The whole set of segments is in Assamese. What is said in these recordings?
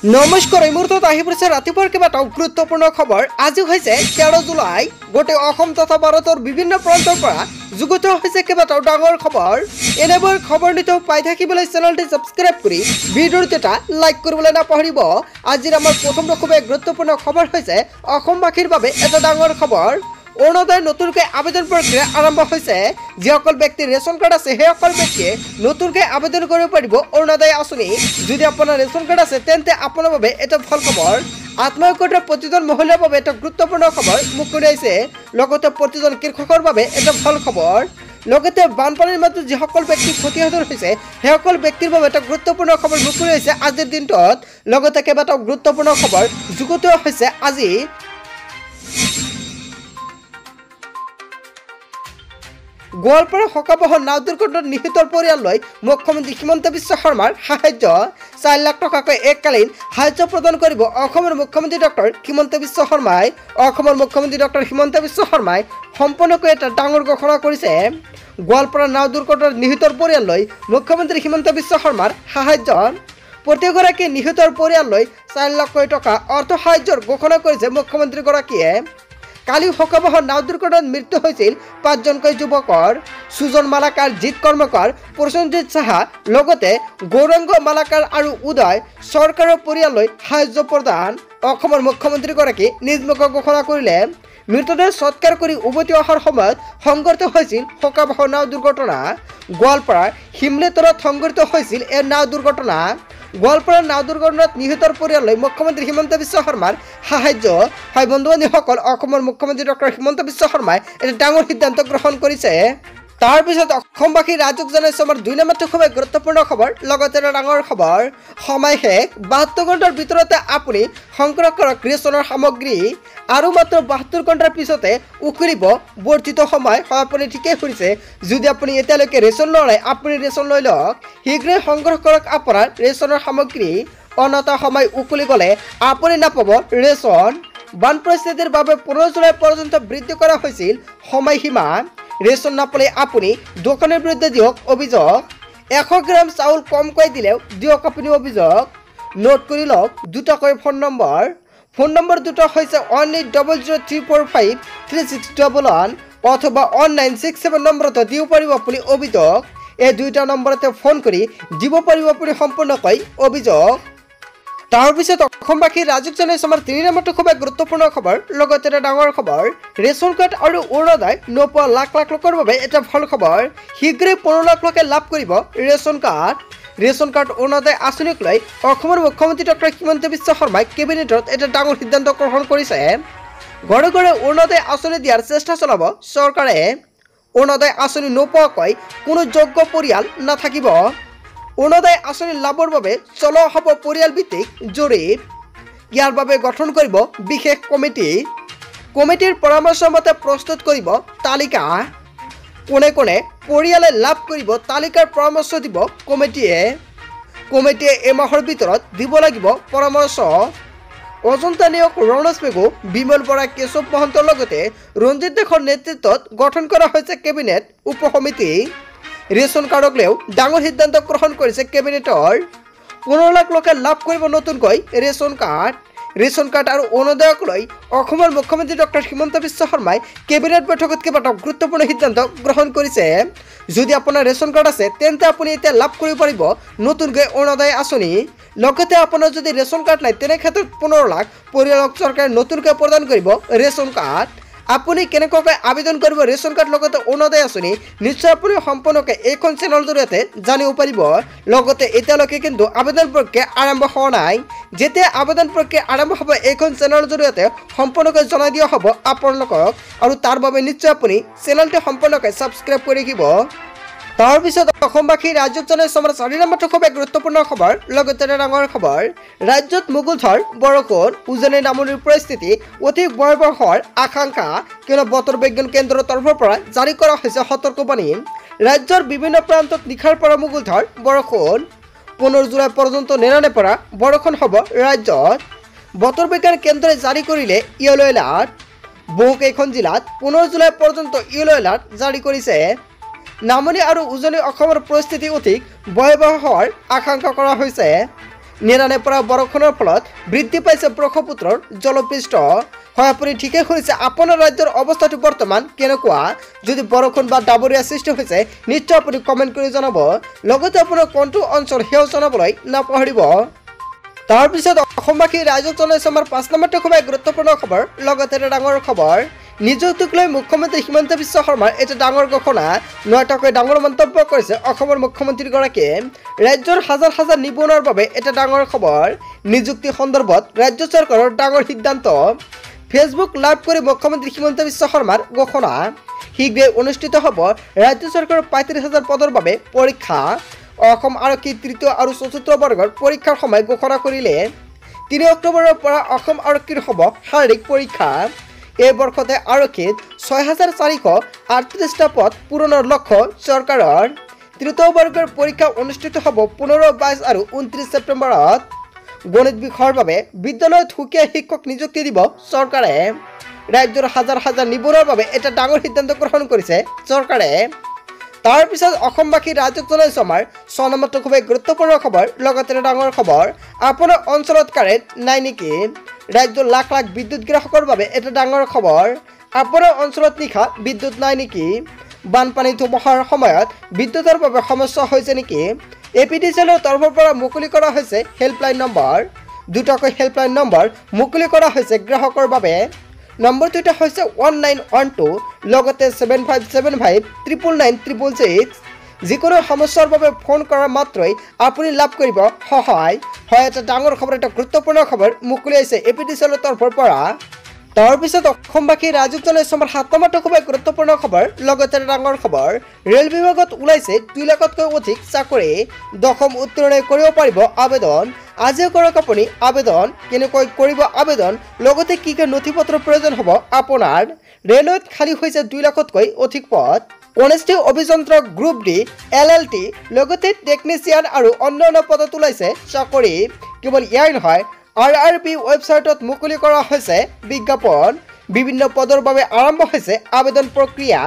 নমস্কাৰ এই মুহূৰ্তত আহি পৰিছে ৰাতিপুৱাৰ কেইবাটাও গুৰুত্বপূৰ্ণ খবৰ। আজি হৈছে 13 জুলাই। গোটেই অসম তথা ভাৰতৰ বিভিন্ন প্ৰান্তৰ পৰা যুগুত হৈছে কেইবাটাও ডাঙৰ খবৰ। এনেবোৰ খবৰ নিতৌ পাই থাকিবলৈ চেনেলটি সাবস্ক্ৰাইব কৰি ভিডিঅ'টো এটা লাইক কৰিবলৈ নাপাহৰিব। আজিৰ আমাৰ প্ৰথম খুবেই গুৰুত্বপূৰ্ণ খবৰ হৈছে অসমবাসীৰ বাবে এটা ডাঙৰ খবৰ। অৰুণোদয় নতুনকৈ আবেদন প্ৰক্ৰিয়া আৰম্ভ হৈছে। যিসকল ব্যক্তিৰ ৰেচন কাৰ্ড আছে সেইসকল ব্যক্তিয়ে নতুনকৈ আবেদন কৰিব পাৰিব অৰুণোদয় আঁচনি। যদি আপোনাৰ ৰেচন কাৰ্ড আছে তেন্তে আপোনাৰ বাবে এটা ভাল খবৰ। আত্মহত্যা প্ৰতিজন মহিলাৰ বাবে এটা গুৰুত্বপূৰ্ণ খবৰ মুখ কঢ়িয়াইছে। লগতে প্ৰতিজন কৃষকৰ বাবে এটা ভাল খবৰ। লগতে বানপানীৰ মাজত যিসকল ব্যক্তি ক্ষতিসাধন হৈছে সেইসকল ব্যক্তিৰ বাবে এটা গুৰুত্বপূৰ্ণ খবৰ মুখ কঢ়িয়াইছে আজিৰ দিনটোত। লগতে কেইবাটাও গুৰুত্বপূৰ্ণ খবৰ যুগুত হৈছে আজি। গোৱালপাৰা শোকাবহ নাও দুৰ্ঘটনাত নিহতৰ পৰিয়াললৈ মুখ্যমন্ত্ৰী হিমন্ত বিশ্ব শৰ্মাৰ সাহায্য। 4 লাখ টকাকৈ এককালীন সাহায্য প্ৰদান কৰিব অসমৰ মুখ্যমন্ত্ৰী ডক্টৰ হিমন্ত বিশ্ব শৰ্মাই। অসমৰ মুখ্যমন্ত্ৰী ডক্টৰ হিমন্ত বিশ্ব শৰ্মাই সম্পূৰ্ণকৈ এটা ডাঙৰ ঘোষণা কৰিছে। গোৱালপাৰা নাও দুৰ্ঘটনাত নিহতৰ পৰিয়াললৈ মুখ্যমন্ত্ৰী হিমন্ত বিশ্ব শৰ্মাৰ সাহায্য। প্ৰতিগৰাকী নিহতৰ পৰিয়াললৈ 4 লাখ টকা অৰ্থ সাহায্যৰ ঘোষণা কৰিছে মুখ্যমন্ত্ৰীগৰাকীয়ে। কালি শোকাবহ নাও দুৰ্ঘটনাত মৃত্যু হৈছিল 5 জনকৈ যুৱকৰ। সুজন মালাকাৰ, জিৎ কৰ্মকাৰ, প্ৰসেনজিৎ সাহা, লগতে গৌৰাংগ মালাকাৰ আৰু উদয় চৰকাৰৰ পৰিয়াললৈ সাহায্য প্ৰদান অসমৰ মুখ্যমন্ত্ৰীগৰাকী নিজ মুখে ঘোষণা কৰিলে। মৃতদেহ সৎকাৰ কৰি উভতি অহাৰ সময়ত সংঘটিত হৈছিল শোকাবহ নাও দুৰ্ঘটনা। গোৱালপাৰাৰ শিমলেতলত সংঘটিত হৈছিল এই নাও দুৰ্ঘটনা। গোৱালপাৰাৰ নাও দুৰ্ঘটনাত নিহতৰ পৰিয়াললৈ মুখ্যমন্ত্ৰী হিমন্ত বিশ্ব শৰ্মাৰ সাহায্য। হয় বন্ধু বান্ধৱীসকল, অসমৰ মুখ্যমন্ত্ৰী ডক্টৰ হিমন্ত বিশ্ব শৰ্মাই এটা ডাঙৰ সিদ্ধান্ত গ্ৰহণ কৰিছে। তাৰ পিছত অসমবাসী ৰাজ্যক জনাইছে আমাৰ 2 নম্বৰটো খুবেই গুৰুত্বপূৰ্ণ খবৰ। লগতে এটা ডাঙৰ খবৰ, সময় শেষ। 72 ঘণ্টাৰ ভিতৰতে আপুনি সংগ্ৰহ কৰক ৰেচনৰ সামগ্ৰী। আৰু মাত্ৰ 72 ঘণ্টাৰ পিছতে উকলিব বৰ্ধিত সময়। হয়, আপুনি ঠিকেই শুনিছে। যদি আপুনি এতিয়ালৈকে ৰেচন লোৱা নাই আপুনি ৰেচন লৈ লওক। শীঘ্ৰেই সংগ্ৰহ কৰক আপোনাৰ ৰেচনৰ সামগ্ৰী। অন্যথা সময় উকলি গ'লে আপুনি নাপাব ৰেচন। বান পৰিস্থিতিৰ বাবে 15 জুলাই পৰ্যন্ত বৃদ্ধি কৰা হৈছিল সময়সীমা। ৰেচন নাপালে আপুনি দোকানৰ বিৰুদ্ধে দিয়ক অভিযোগ। 100 গ্ৰাম চাউল কমকৈ দিলেও দিয়ক আপুনি অভিযোগ। নোট কৰি লওক দুটাকৈ ফোন নম্বৰ। ফোন নম্বৰ দুটা হৈছে 1800345361 অথবা 1967 নম্বৰতে দিব পাৰিব আপুনি অভিযোগ। এই দুইটা নম্বৰতে ফোন কৰি দিব পাৰিব আপুনি সম্পূৰ্ণকৈ অভিযোগ। তাৰপিছত অসমবাসী ৰাজ্যক জনাইছে আমাৰ 3 নম্বৰটো খুবেই গুৰুত্বপূৰ্ণ খবৰ। লগতে এটা ডাঙৰ খবৰ, ৰেচন কাৰ্ড আৰু অৰুণোদয় নোপোৱা লাখ লাখ লোকৰ বাবে এটা ভাল খবৰ। শীঘ্ৰেই 15 লাখ লোকে লাভ কৰিব ration card. Ration card Orunodoi আঁচনিক লৈ অসমৰ মুখ্যমন্ত্ৰী ডক্টৰ হিমন্ত বিশ্ব শৰ্মাই কেবিনেটত এটা ডাঙৰ সিদ্ধান্ত গ্ৰহণ কৰিছে। ঘৰে ঘৰে অৰুণোদয় আঁচনি দিয়াৰ চেষ্টা চলাব চৰকাৰে। অৰুণোদয় আঁচনি নোপোৱাকৈ কোনো যোগ্য পৰিয়াল নাথাকিব। অৰুণোদয় আঁচনি লাভৰ বাবে চলোৱা হ'ব পৰিয়াল ভিত্তিক জৰীপ। ইয়াৰ বাবে গঠন কৰিব বিশেষ কমিটি। কমিটিৰ পৰামৰ্শ মতে প্ৰস্তুত কৰিব তালিকা। কোনে কোনে পৰিয়ালে লাভ কৰিব তালিকাৰ পৰামৰ্শ দিব কমিটিয়ে। কমিটিয়ে এমাহৰ ভিতৰত দিব লাগিব পৰামৰ্শ। অজন্তা নিয়োগ ৰণোজ পেগু, বিমল বৰা, কেশৱ মহন্তৰ লগতে ৰঞ্জিত দাসৰ নেতৃত্বত গঠন কৰা হৈছে কেবিনেট উপ সমিতি। ৰেচন কাৰ্ডক লৈও ডাঙৰ সিদ্ধান্ত গ্ৰহণ কৰিছে কেবিনেটৰ। 15 লাখ লোকে লাভ কৰিব নতুনকৈ ৰেচন কাৰ্ড। ৰেচন কাৰ্ড আৰু অৰুণোদয়ক লৈ অসমৰ মুখ্যমন্ত্ৰী ডক্টৰ হিমন্ত বিশ্ব শৰ্মাই কেবিনেট বৈঠকত কেইবাটাও গুৰুত্বপূৰ্ণ সিদ্ধান্ত গ্ৰহণ কৰিছে। যদি আপোনাৰ ৰেচন কাৰ্ড আছে তেন্তে আপুনি এতিয়া লাভ কৰিব পাৰিব নতুনকৈ অৰুণোদয় আঁচনি। লগতে আপোনাৰ যদি ৰেচন কাৰ্ড নাই তেনে ক্ষেত্ৰত 15 লাখ পৰিয়ালক চৰকাৰে নতুনকৈ প্ৰদান কৰিব ৰেচন কাৰ্ড। আপুনি কেনেকৈ আবেদন কৰিব ৰেচন কাৰ্ড লগতে অৰুণোদয় আঁচনি নিশ্চয় আপুনি সম্পূৰ্ণকৈ এইখন চেনেলৰ জৰিয়তে জানিব পাৰিব। লগতে এতিয়ালৈকে কিন্তু আবেদন প্ৰক্ৰিয়া আৰম্ভ হোৱা নাই। যেতিয়া আবেদন প্ৰক্ৰিয়া আৰম্ভ হ'ব এইখন চেনেলৰ জৰিয়তে সম্পূৰ্ণকৈ জনাই দিয়া হ'ব আপোনালোকক। আৰু তাৰ বাবে নিশ্চয় আপুনি চেনেলটো সম্পূৰ্ণকৈ ছাবস্ক্ৰাইব কৰি ৰাখিব। তাৰপিছত অসমবাসী ৰাজ্যক জনাইছে আমাৰ 4 নম্বৰটো খুবেই গুৰুত্বপূৰ্ণ খবৰ। লগতে এটা ডাঙৰ খবৰ, ৰাজ্যত মুগুলধাৰ বৰষুণ, উজনি নামনিৰ পৰিস্থিতি অধিক ভয়াৱহ হোৱাৰ আশংকা। কিয়নো বতৰ বিজ্ঞান কেন্দ্ৰৰ তৰফৰ পৰা জাৰি কৰা হৈছে সতৰ্কবাণী। ৰাজ্যৰ বিভিন্ন প্ৰান্তত নিশাৰ পৰা মুগুলধাৰ বৰষুণ। 15 জুলাই পৰ্যন্ত নেৰানে পৰা বৰষুণ হ'ব ৰাজ্যত। বতৰ বিজ্ঞান কেন্দ্ৰই জাৰি কৰিলে ইয়েলো এলাৰ্ট। বহুকেইখন জিলাত 15 জুলাই পৰ্যন্ত ইয়েলো এলাৰ্ট জাৰি কৰিছে। নামনি আৰু উজনি অসমৰ পৰিস্থিতি অধিক ভয়াৱহ হোৱাৰ আশংকা কৰা হৈছে। নিৰানে পৰা বৰষুণৰ ফলত বৃদ্ধি পাইছে ব্ৰহ্মপুত্ৰৰ জলপৃষ্ঠ। হয়, আপুনি ঠিকেই শুনিছে। আপোনাৰ ৰাজ্যৰ অৱস্থাটো বৰ্তমান কেনেকুৱা? যদি বৰষুণ বা ডাৱৰীয়া সৃষ্টি হৈছে নিশ্চয় আপুনি কমেণ্ট কৰি জনাব। লগতে আপোনাৰ কোনটো অঞ্চল সেয়াও জনাবলৈ নাপাহৰিব। তাৰপিছত অসমবাসী ৰাইজক জনাইছে আমাৰ 5 নম্বৰটো খুবেই গুৰুত্বপূৰ্ণ খবৰ। লগতে এটা ডাঙৰ খবৰ, নিযুক্তিক লৈ মুখ্যমন্ত্ৰী হিমন্ত বিশ্ব শৰ্মাৰ এটা ডাঙৰ ঘোষণা। নয়টাকৈ ডাঙৰ মন্তব্য কৰিছে অসমৰ মুখ্যমন্ত্ৰীগৰাকীয়ে। ৰাজ্যৰ হাজাৰ হাজাৰ নিবনুৱাৰ বাবে এটা ডাঙৰ খবৰ। নিযুক্তি সন্দৰ্ভত ৰাজ্য চৰকাৰৰ ডাঙৰ সিদ্ধান্ত। ফেচবুক লাইভ কৰি মুখ্যমন্ত্ৰী হিমন্ত বিশ্ব শৰ্মাৰ ঘোষণা। শীঘ্ৰেই অনুষ্ঠিত হ'ব ৰাজ্য চৰকাৰৰ 35,000 পদৰ বাবে পৰীক্ষা। অসম আৰক্ষী 3য় আৰু 4ৰ্থ বৰ্গৰ পৰীক্ষাৰ সময় ঘোষণা কৰিলে। 3 অক্টোবৰৰ পৰা অসম আৰক্ষীৰ হ'ব শাৰীৰিক পৰীক্ষা। এই বৰ্ষতে আৰক্ষীত 6,438টা পদ পূৰণৰ লক্ষ্য চৰকাৰৰ। 3য় বৰ্গৰ পৰীক্ষা অনুষ্ঠিত হ'ব 15, 22 আৰু 29 ছেপ্টেম্বৰত। গণিত বিষয়ৰ বাবে বিদ্যালয়ত সুকীয়া শিক্ষক নিযুক্তি দিব চৰকাৰে। ৰাজ্যৰ হাজাৰ হাজাৰ নিবনুৱাৰ বাবে এটা ডাঙৰ সিদ্ধান্ত গ্ৰহণ কৰিছে চৰকাৰে। তাৰপিছত অসমবাসী ৰাইজক জনাইছোঁ আমাৰ 6 নম্বৰটো খুবেই গুৰুত্বপূৰ্ণ খবৰ। লগতে ডাঙৰ খবৰ, আপোনাৰ অঞ্চলত কাৰেণ্ট নাই নেকি? ৰাজ্যৰ লাখ লাখ বিদ্যুৎ গ্ৰাহকৰ বাবে এটা ডাঙৰ খবৰ। আপোনাৰ অঞ্চলত নিশা বিদ্যুৎ নাই নেকি? বানপানী ধুমুহাৰ সময়ত বিদ্যুতৰ বাবে সমস্যা হৈছে নেকি? APDCLৰ তৰফৰ পৰা মুকলি কৰা হৈছে হেল্পলাইন নম্বৰ। 2টাকৈ হেল্পলাইন নম্বৰ মুকলি কৰা হৈছে গ্ৰাহকৰ বাবে। নম্বৰ 2টা হৈছে 1912, লগতে 7575999966। যিকোনো সমস্যাৰ বাবে ফোন কৰাৰ মাত্ৰই আপুনি লাভ কৰিব সহায়। হয়, এটা ডাঙৰ খবৰ, এটা গুৰুত্বপূৰ্ণ খবৰ মুকলি হৈছে APDCLৰ তৰফৰ পৰা। তাৰপিছত অসমবাসী ৰাইজক জনাইছোঁ আমাৰ 7 নম্বৰটো খুবেই গুৰুত্বপূৰ্ণ খবৰ। লগতে ডাঙৰ খবৰ, ৰেল বিভাগত ওলাইছে 2 লাখতকৈ অধিক চাকৰি। 10ম উত্তীৰ্ণই কৰিব পাৰিব আবেদন। আজিয়ে কৰক আপুনি আবেদন। কেনেকৈ কৰিব আবেদন, লগতে কি কি নথি পত্ৰৰ প্ৰয়োজন হ'ব আপোনাৰ। ৰেলৱেত খালী হৈছে 2 লাখতকৈ অধিক পদ। কনিষ্ঠ অভিযন্ত্ৰক গ্ৰুপ D, LLT, লগতে টেকনিচিয়ান আৰু অন্যান্য পদত ওলাইছে চাকৰি। কেৱল ইয়াই নহয়, RRB ৱেবছাইটত মুকলি কৰা হৈছে বিজ্ঞাপন। বিভিন্ন পদৰ বাবে আৰম্ভ হৈছে আবেদন প্ৰক্ৰিয়া।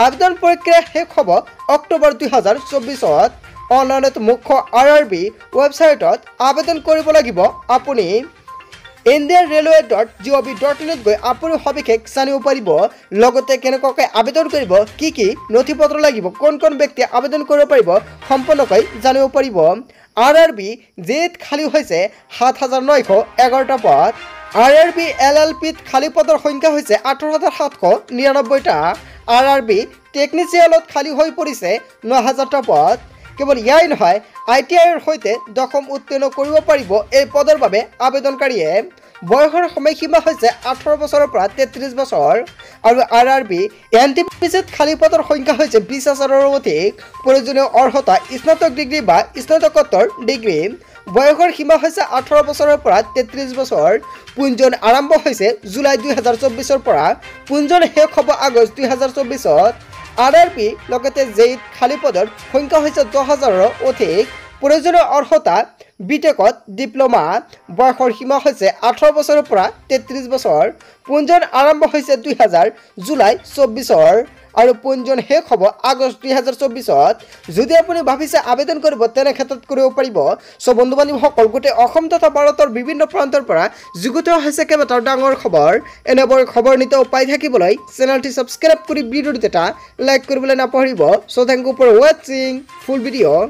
আবেদন প্ৰক্ৰিয়া শেষ হ'ব অক্টোবৰ 2024। অনলাইনত মুখ্য RRB ৱেবছাইটত আবেদন কৰিব লাগিব আপুনি। indianrailway.gov.in গৈ আপুনি সবিশেষ জানিব পাৰিব। লগতে কেনেকুৱাকৈ আবেদন কৰিব, কি কি নথি পত্ৰ লাগিব, কোন কোন ব্যক্তিয়ে আবেদন কৰিব পাৰিব সম্পূৰ্ণকৈ জানিব পাৰিব। RRB জেত খালী হৈছে 7,911টা পদ। RRB LLPত খালী পদৰ সংখ্যা হৈছে 18,799টা। RRB টেকনিচিয়ানত খালী হৈ পৰিছে 9,000টা পদ। কেৱল ইয়াই নহয়, ITIৰ সৈতে 10ম উত্তীৰ্ণ কৰিব পাৰিব এই পদৰ বাবে আবেদনকাৰীয়ে। বয়সৰ সময়সীমা হৈছে 18 বছৰৰ পৰা 33 বছৰ। আৰু RRB NTPCত খালী পদৰ সংখ্যা হৈছে 20,000ৰো অধিক। প্ৰয়োজনীয় অৰ্হতা স্নাতক ডিগ্ৰী বা স্নাতকোত্তৰ ডিগ্ৰী। বয়সৰ সীমা হৈছে 18 বছৰৰ পৰা 33 বছৰ। পঞ্জীয়ন আৰম্ভ হৈছে জুলাই 2024ৰ পৰা। পঞ্জীয়ন শেষ হ'ব আগষ্ট 2024ত। RRB লগতে জেইত খালী পদৰ সংখ্যা হৈছে 10,000ৰো অধিক। প্ৰয়োজনীয় অৰ্হতা বিটেকত ডিপ্ল'মা। বয়সৰ সীমা হৈছে 18 বছৰৰ পৰা 33 বছৰ। পঞ্জীয়ন আৰম্ভ হৈছে 2000 জুলাই 24ৰ আৰু পঞ্জীয়ন শেষ হ'ব আগষ্ট 2024ত। যদি আপুনি ভাবিছে আবেদন কৰিব তেনে ক্ষেত্ৰত কৰিব পাৰিব। চ' বন্ধু বান্ধৱীসকল, গোটেই অসম তথা ভাৰতৰ বিভিন্ন প্ৰান্তৰ পৰা যুগুত হৈছে কেইবাটাও ডাঙৰ খবৰ। এনেবোৰ খবৰ নিতৌ পাই থাকিবলৈ চেনেলটি ছাবস্ক্ৰাইব কৰি ভিডিঅ'টো এটা লাইক কৰিবলৈ নাপাহৰিব। চ' থেংক ইউ ফৰ ৱাচিং ফুল ভিডিঅ'।